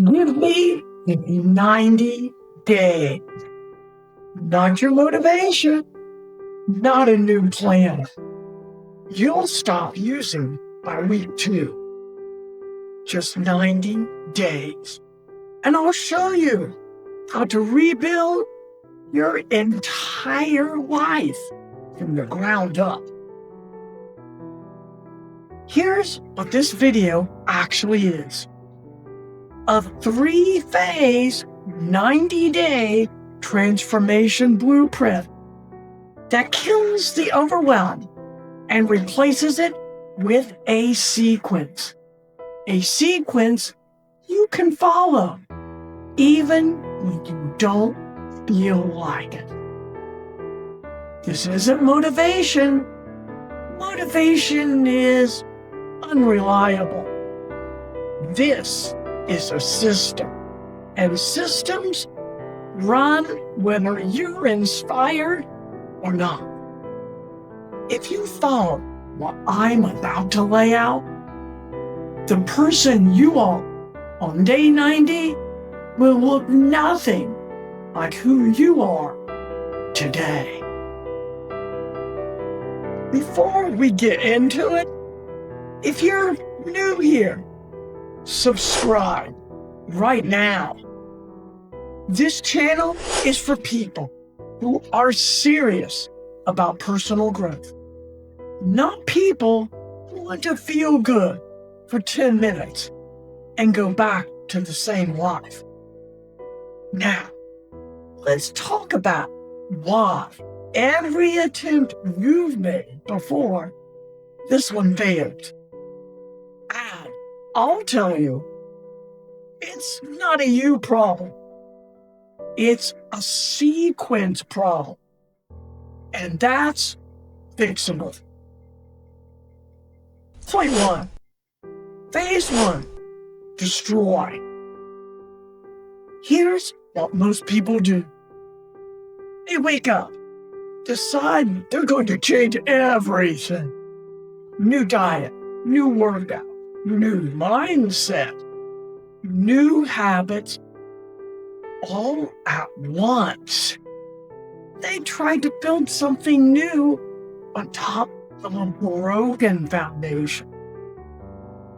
Give me 90 days. Not your motivation, not a new plan. You'll stop using by week 2. Just 90 days. And I'll show you how to rebuild your entire life from the ground up. Here's what this video actually is. A 3-phase, 90-day transformation blueprint that kills the overwhelm and replaces it with a sequence. A sequence you can follow, even when you don't feel like it. This isn't motivation. Motivation is unreliable. This is a system, and systems run whether you're inspired or not. If you follow what I'm about to lay out, the person you are on day 90 will look nothing like who you are today. Before we get into it, if you're new here, subscribe right now. This channel is for people who are serious about personal growth, not people who want to feel good for 10 minutes and go back to the same life. Now, let's talk about why every attempt you've made before this one failed. And I'll tell you, it's not a you problem. It's a sequence problem. And that's fixable. Point 1. Phase 1. Destroy. Here's what most people do. They wake up, decide they're going to change everything. New diet, new workout, new mindset, new habits, all at once. They try to build something new on top of a broken foundation.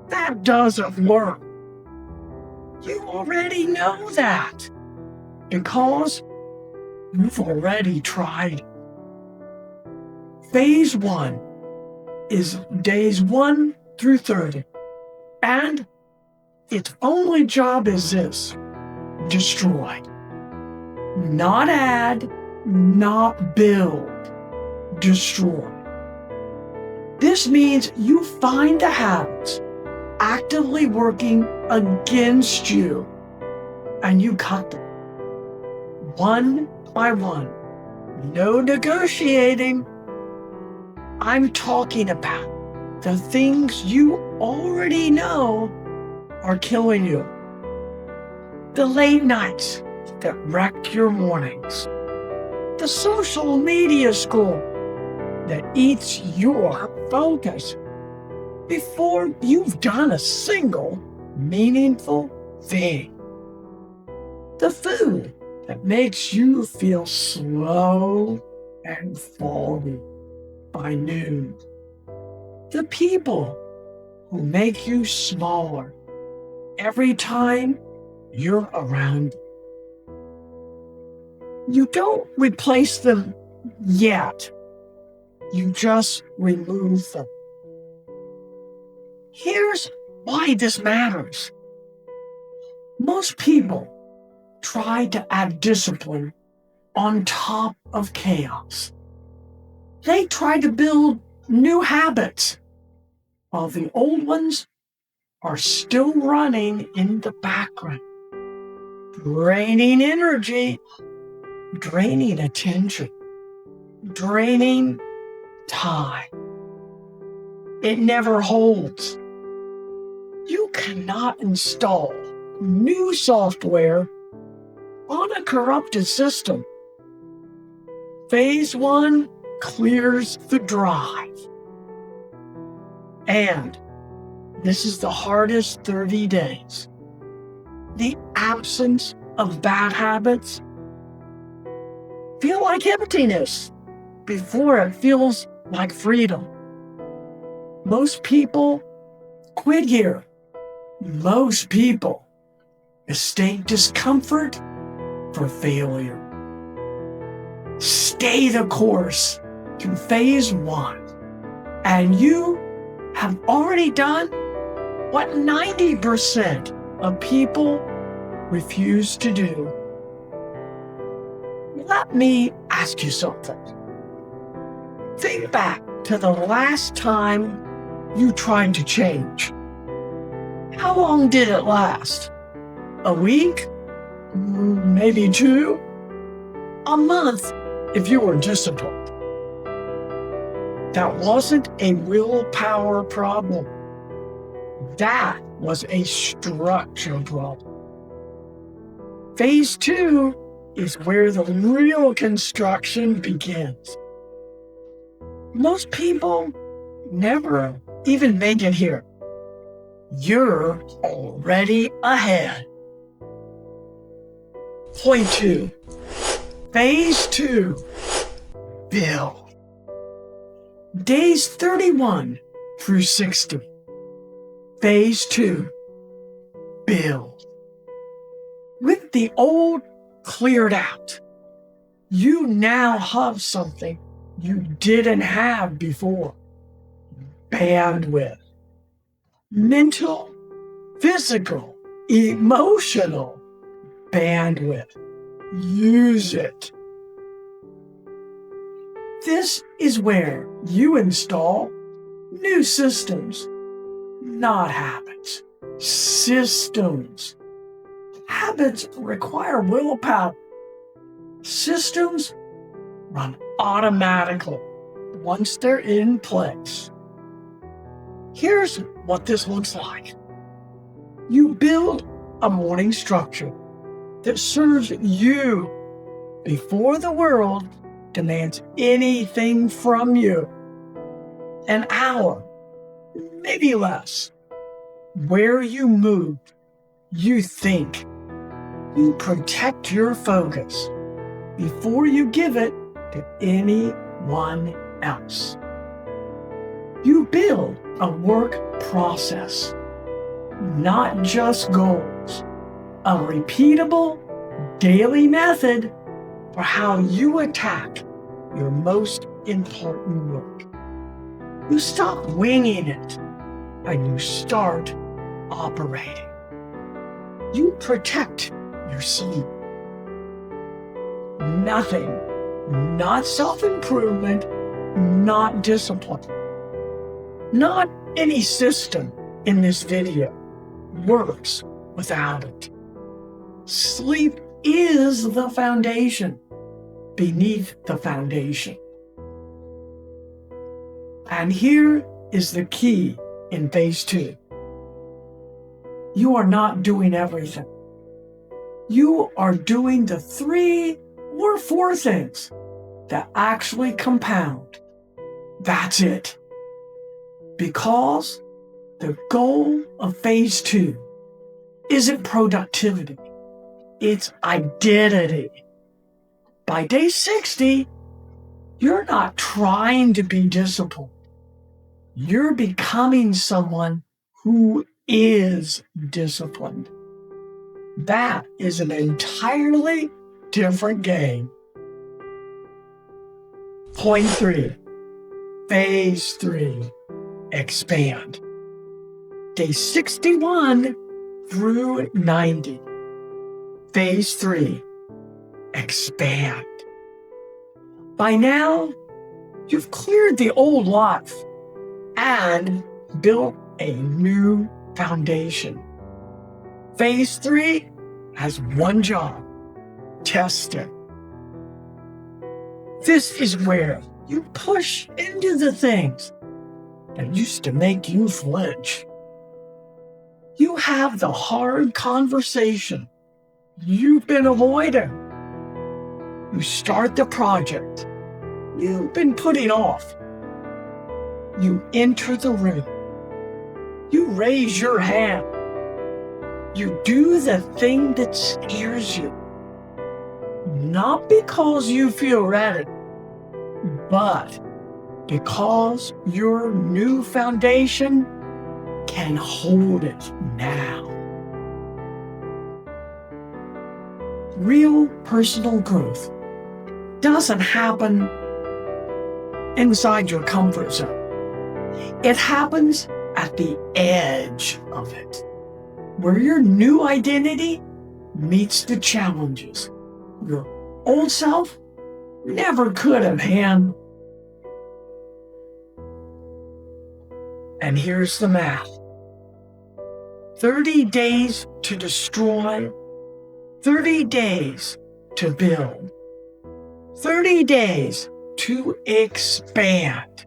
That doesn't work. You already know that because you've already tried. Phase 1 is days 1 through 30. And its only job is this: destroy. Not add, not build. Destroy. This means you find the habits actively working against you and you cut them. One by one. No negotiating. I'm talking about the things you already know are killing you. The late nights that wreck your mornings. The social media score that eats your focus before you've done a single meaningful thing. The food that makes you feel slow and foggy by noon. The people who make you smaller every time you're around. You don't replace them yet. You just remove them. Here's why this matters. Most people try to add discipline on top of chaos. They try to build new habits while the old ones are still running in the background, draining energy, draining attention, draining time. It never holds. You cannot install new software on a corrupted system. Phase 1 clears the drive. And this is the hardest 30 days. the absence of bad habits feel like emptiness before it feels like freedom. Most people quit here. Most people mistake discomfort for failure. Stay the course to phase 1, and you have already done what 90% of people refuse to do. Let me ask you something. Think back to the last time you tried to change. How long did it last? A week? Maybe 2? A month if you were disciplined. That wasn't a willpower problem. That was a structure problem. Phase 2 is where the real construction begins. Most people never even make it here. You're already ahead. Point 2. Phase 2. Build. Days 31 through 60. Phase 2. Build. With the old cleared out, you now have something you didn't have before. Bandwidth. Mental, physical, emotional bandwidth. Use it. This is where you install new systems, not habits. Systems. Habits require willpower. Systems run automatically once they're in place. Here's what this looks like. You build a morning structure that serves you before the world demands anything from you. An hour, maybe less. Where you move, you think. You protect your focus before you give it to anyone else. You build a work process, not just goals. A repeatable daily method for how you attack your most important work. You stop winging it and you start operating. You protect your sleep. Nothing, not self-improvement, not discipline, not any system in this video works without it. Sleep is the foundation beneath the foundation. And here is the key in phase 2. You are not doing everything. You are doing the 3 or 4 things that actually compound. That's it. Because the goal of phase 2 isn't productivity. It's identity. By day 60, you're not trying to be disciplined. You're becoming someone who is disciplined. That is an entirely different game. Point 3. Phase 3. Expand. Day 61 through 90. Phase 3. Expand. By now, you've cleared the old life and built a new foundation. Phase 3 has one job: test it. This is where you push into the things that used to make you flinch. You have the hard conversation you've been avoiding. You start the project you've been putting off. You enter the room. You raise your hand. You do the thing that scares you. Not because you feel ready, but because your new foundation can hold it now. Real personal growth doesn't happen inside your comfort zone. It happens at the edge of it, where your new identity meets the challenges your old self never could have handled. And here's the math. 30 days to destroy, 30 days to build, 30 days to expand.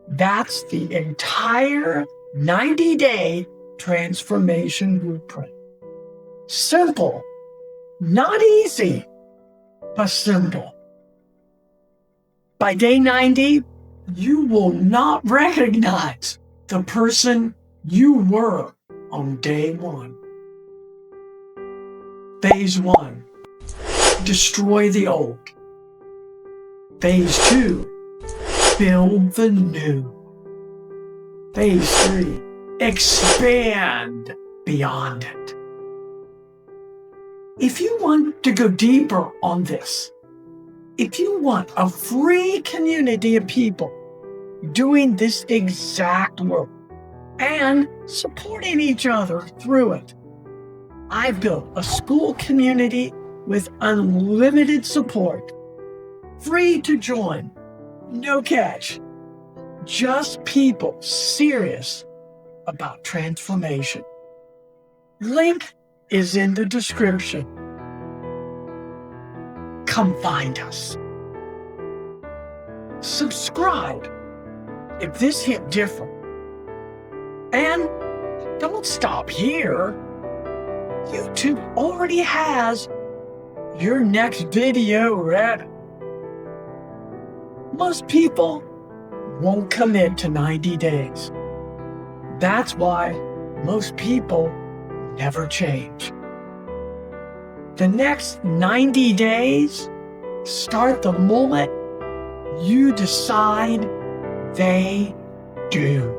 That's the entire 90-day transformation blueprint. Simple, not easy, but simple. By day 90, you will not recognize the person you were on day 1. Phase 1, destroy the old. Phase 2, build the new. Phase 3, expand beyond it. If you want to go deeper on this, if you want a free community of people doing this exact work and supporting each other through it, I've built a school community with unlimited support, free to join, no catch, just people serious about transformation. Link is in the description. Come find us. Subscribe if this hit different. And don't stop here. YouTube already has your next video ready. Most people won't commit to 90 days. That's why most people never change. The next 90 days start the moment you decide they do.